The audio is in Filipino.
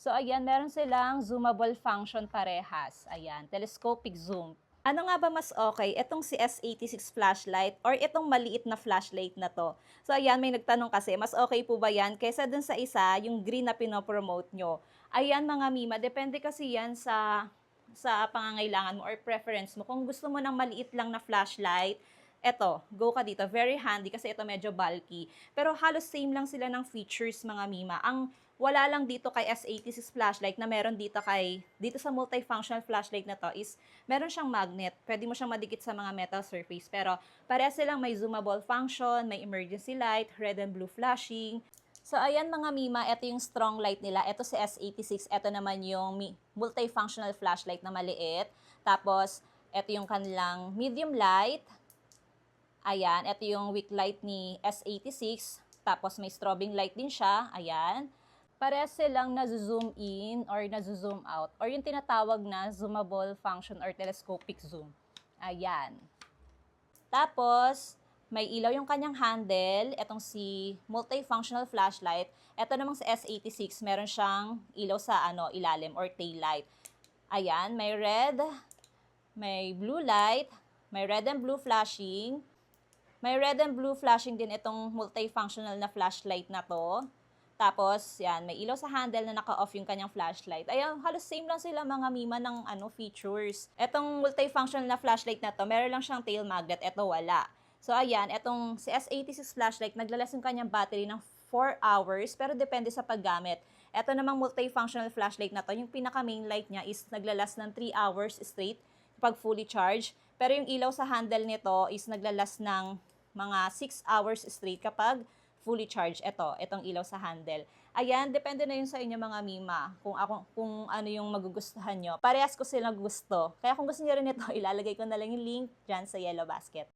So ayan, meron silang zoomable function parehas. Ayan, telescopic zoom. Ano nga ba mas okay? Itong si S86 flashlight or itong maliit na flashlight na to? So ayan, may nagtanong kasi, mas okay po ba yan kaysa dun sa isa, yung green na pinopromote nyo? Ayan mga Mima, depende kasi yan sa pangangailangan mo or preference mo. Kung gusto mo ng maliit lang na flashlight, eto, go ka dito. Very handy kasi ito medyo bulky. Pero halos same lang sila ng features mga Mima. Ang wala lang dito kay S86 flashlight na meron dito sa multifunctional flashlight na to is meron siyang magnet. Pwede mo siyang madikit sa mga metal surface. Pero parehas silang may zoomable function, may emergency light, red and blue flashing. So ayan mga Mima, ito yung strong light nila. Ito si S86, ito naman yung multifunctional flashlight na maliit. Tapos ito yung kanilang medium light. Ayan, ito yung weak light ni S86. Tapos may strobing light din siya. Ayan. Parehas silang na-zoom in or na-zoom out or yung tinatawag na zoomable function or telescopic zoom. Ayan. Tapos, may ilaw yung kanyang handle. Etong si multifunctional flashlight. Ito namang si S86, meron siyang ilaw sa ilalim or tail light. Ayan, may red, may blue light, may red and blue flashing. May red and blue flashing din itong multifunctional na flashlight na to. Tapos, yan, may ilaw sa handle na naka-off yung kanyang flashlight. Ayan, halos same lang sila mga Mima ng features. Etong multifunctional na flashlight na to, meron lang siyang tail magnet, eto wala. So, ayan, etong si S86 flashlight, naglalas yung kanyang battery ng 4 hours, pero depende sa paggamit. Eto namang multifunctional flashlight na to, yung pinaka-main light niya is naglalas ng 3 hours straight kapag fully charged. Pero yung ilaw sa handle nito is naglalas ng mga 6 hours straight kapag fully charged. Itong ilaw sa handle. Ayan, depende na yun sa inyo mga Mima. Kung ano yung magugustuhan nyo. Parehas ko silang gusto. Kaya kung gusto niyo rin ito, ilalagay ko na lang yung link dyan sa yellow basket.